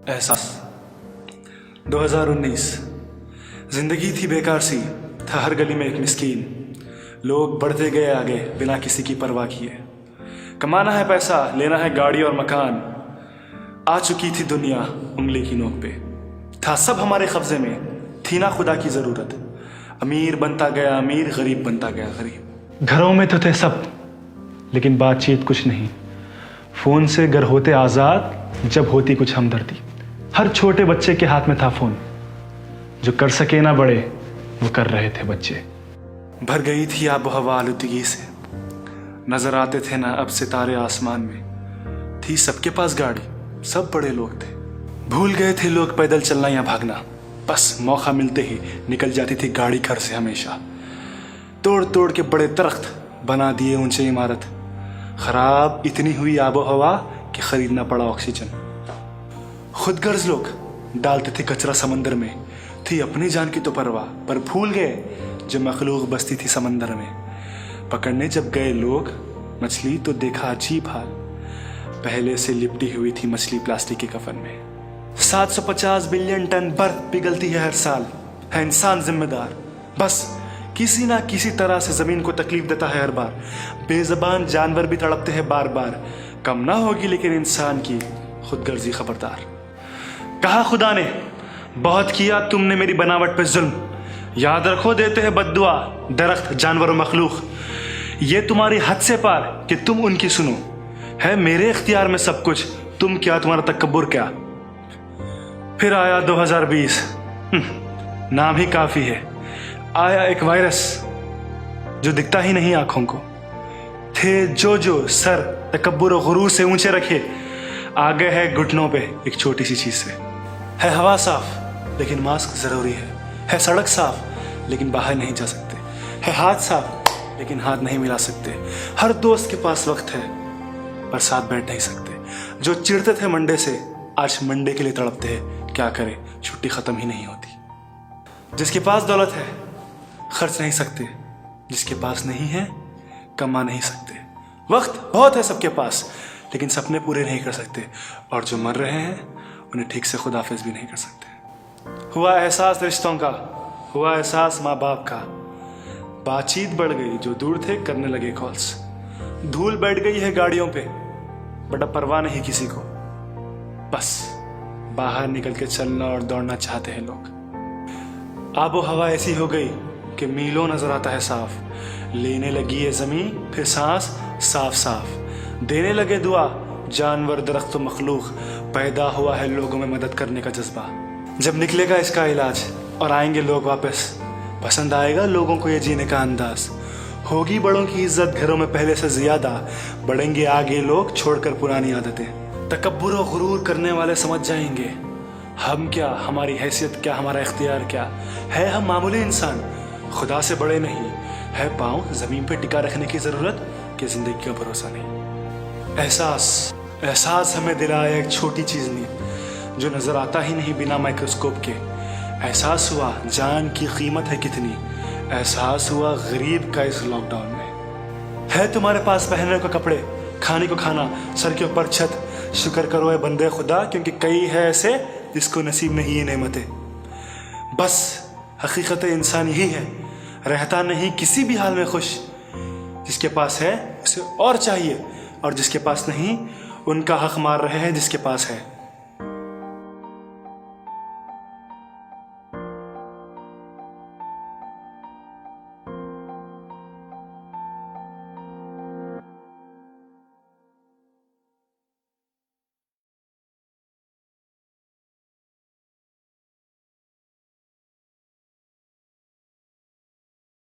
एहसास 2019 जिंदगी थी बेकार सी, था हर गली में एक मिस्कीन। लोग बढ़ते गए आगे बिना किसी की परवाह किए। कमाना है पैसा, लेना है गाड़ी और मकान। आ चुकी थी दुनिया उंगली की नोक पे, था सब हमारे कब्जे में, थी ना खुदा की जरूरत। अमीर बनता गया अमीर, गरीब बनता गया गरीब। घरों में तो थे सब लेकिन बातचीत कुछ नहीं। फोन से घर होते आजाद जब होती कुछ हमदर्दी। हर छोटे बच्चे के हाथ में था फोन, जो कर सके ना बड़े वो कर रहे थे बच्चे। भर गई थी आब हवा आलूदगी से, नजर आते थे ना अब सितारे आसमान में। थी सबके पास गाड़ी, सब बड़े लोग थे। भूल गए थे लोग पैदल चलना या भागना, बस मौका मिलते ही निकल जाती थी गाड़ी घर से हमेशा। तोड़ तोड़ के बड़े दरख्त बना दिए ऊंचे इमारत। खराब इतनी हुई आबो हवा कि खरीदना पड़ा ऑक्सीजन। खुद गर्ज लोग डालते थे कचरा समंदर में, थी अपनी जान की तो परवाह, पर भूल गए जो मखलूक बसती थी समंदर में। पकड़ने जब गए लोग मछली तो देखा अजीब हाल, पहले से लिपटी हुई थी मछली प्लास्टिक के कफन में। 750 बिलियन टन बर्फ पिघलती है हर साल, है इंसान जिम्मेदार। बस किसी ना किसी तरह से जमीन को तकलीफ देता है हर बार। बेजबान जानवर भी तड़पते हैं बार बार, कम ना होगी लेकिन इंसान की खुदगर्जी खबरदार। कहा खुदा ने बहुत किया तुमने मेरी बनावट पे जुल्म, याद रखो देते हैं बद्दुआ दरख्त जानवर और मखलूक। ये तुम्हारी हद से पार कि तुम उनकी सुनो, है मेरे इख्तियार में सब कुछ, तुम क्या तुम्हारा तकब्बुर क्या। फिर आया 2020, नाम ही काफी है। आया एक वायरस जो दिखता ही नहीं आंखों को। थे जो सर तकब्बुर और गुरूर से ऊंचे रखे, आ गए है घुटनों पे एक छोटी सी चीज से। है हवा साफ लेकिन मास्क जरूरी है सड़क साफ लेकिन बाहर नहीं जा सकते, है हाथ साफ लेकिन हाथ नहीं मिला सकते। हर दोस्त के पास वक्त है पर साथ बैठ नहीं सकते। जो चिढ़ते थे मंडे से आज मंडे के लिए तड़पते हैं, क्या करे छुट्टी खत्म ही नहीं होती। जिसके पास दौलत है खर्च नहीं सकते, जिसके पास नहीं है कमा नहीं सकते। वक्त बहुत है सबके पास लेकिन सपने पूरे नहीं कर सकते, और जो मर रहे हैं उन्हें ठीक से खुदाफिज भी नहीं कर सकते। हुआ एहसास रिश्तों का, हुआ एहसास माँ बाप का। बातचीत बढ़ गई, जो दूर थे करने लगे कॉल्स। धूल बैठ गई है गाड़ियों पे, बट अब परवाह नहीं किसी को। बस बाहर निकल के चलना और दौड़ना चाहते हैं लोग। आबो हवा ऐसी हो गई कि मीलों नजर आता है साफ। लेने लगी है जमीन फिर सांस साफ साफ, देने लगे दुआ जानवर दरख्त व मखलूक। पैदा हुआ है लोगों में मदद करने का जज्बा। जब निकलेगा इसका इलाज और आएंगे लोग वापस, पसंद आएगा लोगों को ये जीने का अंदाज। होगी बड़ों की इज्जत घरों में पहले से ज्यादा, बढ़ेंगे आगे लोग छोड़कर पुरानी आदतें। तकब्बुर और गुरूर करने वाले समझ जाएंगे हम क्या, हमारी हैसियत क्या, हमारा इख्तियार क्या है। हम मामूली इंसान, खुदा से बड़े नहीं। है पाँव जमीन पे टिका रखने की जरूरत कि जिंदगी का भरोसा नहीं। एहसास हमें दिलाया एक छोटी चीज ने, जो नजर आता ही नहीं बिना माइक्रोस्कोप के। एहसास हुआ जान की कीमत है कितनी, एहसास हुआ गरीब का इस लॉकडाउन में। है तुम्हारे पास पहनने को कपड़े, खाने को खाना, सर के ऊपर छत, शुक्र करो है बंदे खुदा, क्योंकि कई है ऐसे जिसको नसीब नहीं ये नेमतें। बस हकीकत इंसान यही है, रहता नहीं किसी भी हाल में खुश। जिसके पास है उसे और चाहिए, और जिसके पास नहीं उनका हक मार रहे हैं जिसके पास है।